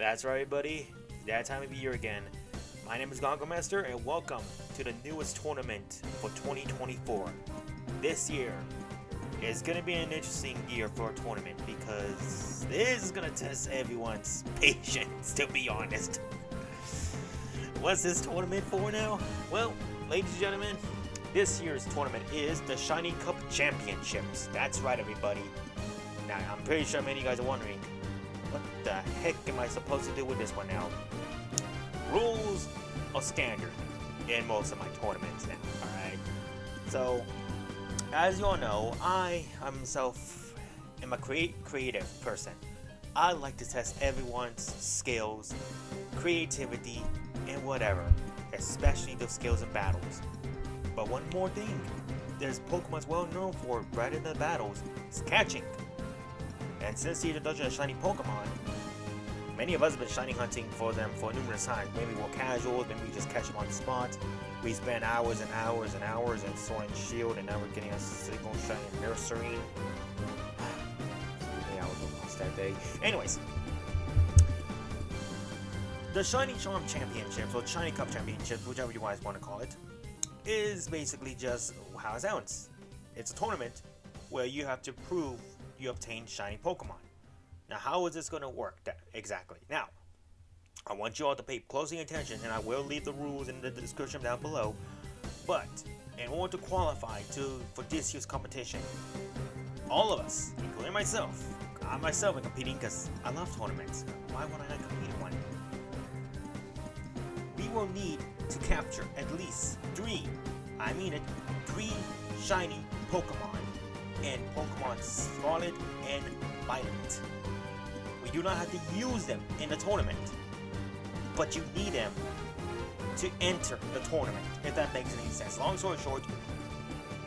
That's right, buddy. It's that time of year again. My name is Gongo Master, and welcome to the newest tournament for 2024. This year is going to be an interesting year for a tournament because this is going to test everyone's patience, to be honest. What's this tournament for now? Well, ladies and gentlemen, this year's tournament is the Shiny Cup Championships. That's right, everybody. Now, I'm pretty sure many of you guys are wondering, what the heck am I supposed to do with this one now? Rules are standard in most of my tournaments now, alright? So, as you all know, I myself am a creative person. I like to test everyone's skills, creativity, and whatever, especially those skills in battles. But one more thing, there's Pokemon's well known for right in the battles, is catching. And since the introduction of shiny Pokemon, many of us have been shiny hunting for them for numerous times. Maybe we're casuals, maybe we just catch them on the spot. We spend hours and hours and hours in Sword and Shield, and now we're getting a single shiny Nursery. Yeah, I was lost that day. Anyways, the Shiny Charm Championships, or Shiny Cup Championships, whichever you guys want to call it, is basically just how it sounds. It's a tournament where you have to prove you obtained shiny Pokemon. Now, how is this going to work exactly? Now, I want you all to pay close attention, and I will leave the rules in the description down below. But in order to qualify for this year's competition, all of us, including myself, I myself am competing because I love tournaments. Why would I not compete in one? We will need to capture at least three shiny Pokemon in Pokemon Scarlet and Violet. We do not have to use them in the tournament, but you need them to enter the tournament, if that makes any sense. Long story short,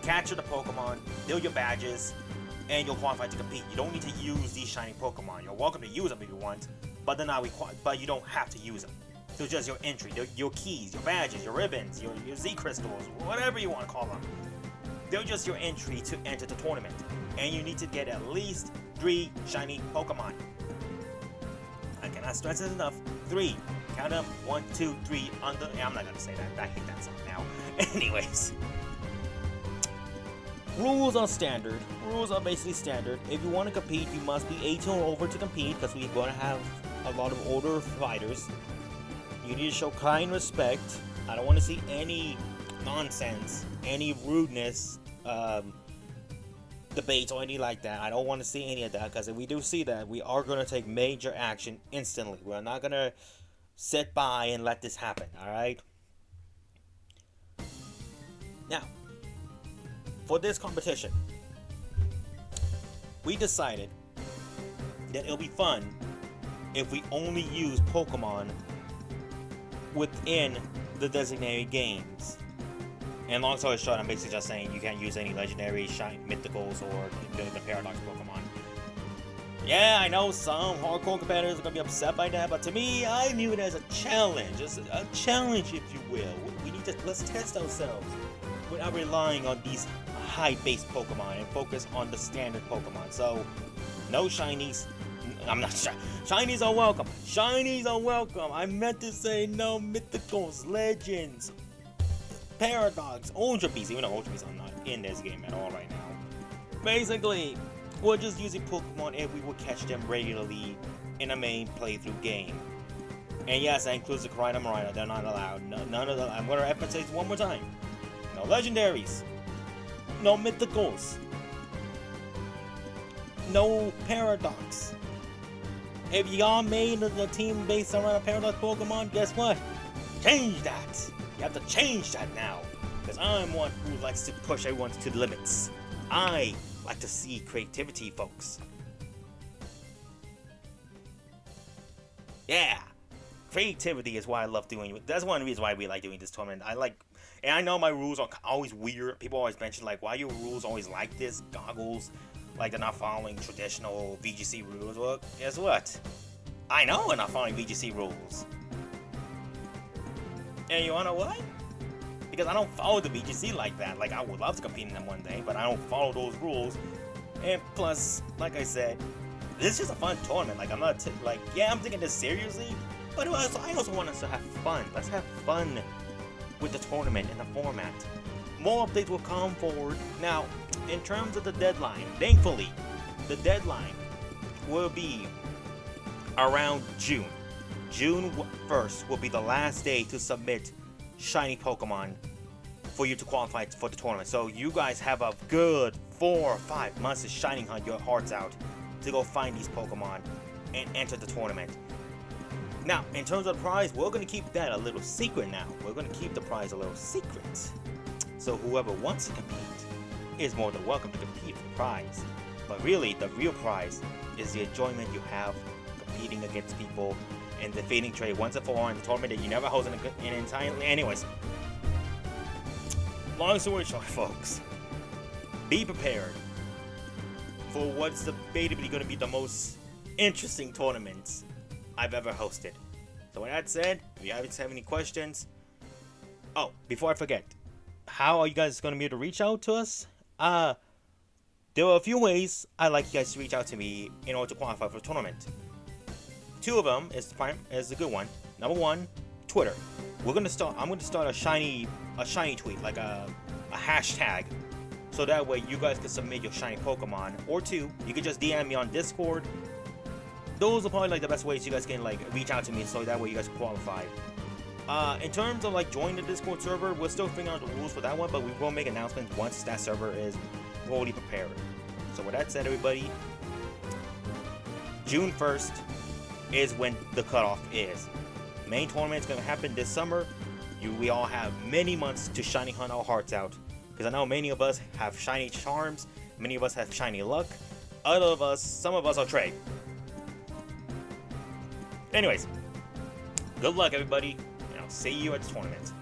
capture the Pokemon, deal your badges, and you'll qualify to compete. You don't need to use these shiny Pokemon. You're welcome to use them if you want, but they're not required. But you don't have to use them. So just your entry, your keys, your badges, your ribbons, your Z crystals, whatever you want to call them. They're just your entry to enter the tournament, and you need to get at least 3 shiny Pokemon. I cannot stress it enough. 3. Count them. 1, 2, 3. I'm not gonna say that. I hate that song now. Anyways, rules are standard. Rules are basically standard. If you want to compete, you must be 18 or over to compete, because we're going to have a lot of older fighters. You need to show kind respect. I don't want to see any nonsense, any rudeness, debates, or anything like that. I don't want to see any of that, because if we do see that, we are going to take major action instantly. We're not going to sit by and let this happen, alright? Now, for this competition, we decided that it'll be fun if we only use Pokemon within the designated games. And long story short, I'm basically just saying you can't use any legendary, shiny, mythicals, or the Paradox Pokemon. Yeah, I know some hardcore competitors are gonna be upset by that, but to me, I view it as a challenge, just a challenge, if you will. Let's test ourselves without relying on these high-based Pokemon and focus on the standard Pokemon. So, no shinies. I'm not sure. Shinies are welcome. Shinies are welcome. I meant to say no mythicals, legends, Paradox, Ultra Beasts, even though Ultra Beasts are not in this game at all right now. Basically, we're just using Pokemon if we would catch them regularly in a main playthrough game. And yes, that includes the Karina Marina. They're not allowed. None of them. I'm going to emphasize one more time. No legendaries. No mythicals. No Paradox. If y'all made the team based around a Paradox Pokemon, guess what? Change that. You have to change that now, because I'm one who likes to push everyone to the limits. I like to see creativity, folks. Yeah, creativity is why I love doing it. That's one reason why we like doing this tournament. And I know my rules are always weird. People always mention, like, why are your rules always like this? Goggles, like they're not following traditional VGC rules. Well, guess what? I know we're not following VGC rules. And you wanna know what? Because I don't follow the VGC like that. Like, I would love to compete in them one day, but I don't follow those rules. And plus, like I said, this is just a fun tournament. Like, I'm not like, yeah, I'm taking this seriously, but I also want us to have fun. Let's have fun with the tournament and the format. More updates will come forward. Now, in terms of the deadline, thankfully, the deadline will be around June. June 1st will be the last day to submit shiny Pokemon for you to qualify for the tournament. So you guys have a good 4 or 5 months to shining hunt your hearts out to go find these Pokemon and enter the tournament. Now, in terms of the prize, we're going to keep that a little secret now. We're going to keep the prize a little secret. So whoever wants to compete is more than welcome to compete for the prize. But really, the real prize is the enjoyment you have competing against people and defeating Trey once and for all in the tournament that you never hosted in entirely. Anyways, long story short, folks, be prepared for what's debatably going to be the most interesting tournaments I've ever hosted. So with that said, if you guys have any questions, oh, before I forget, how are you guys going to be able to reach out to us? There are a few ways I'd like you guys to reach out to me in order to qualify for the tournament. 2 of them is a good one. Number 1, Twitter. I'm gonna start a shiny tweet, like a hashtag, so that way you guys can submit your shiny Pokemon. Or 2, you can just DM me on Discord. Those are probably like the best ways you guys can like reach out to me, so that way you guys can qualify. In terms of like joining the Discord server, we're still figuring out the rules for that one, but we will make announcements once that server is fully prepared. So with that said, everybody, June 1st is when the cutoff is. Main tournament is going to happen this summer. We all have many months to shiny hunt our hearts out, because I know many of us have shiny charms, many of us have shiny luck, some of us are Trey. Anyways, good luck everybody, and I'll see you at the tournament.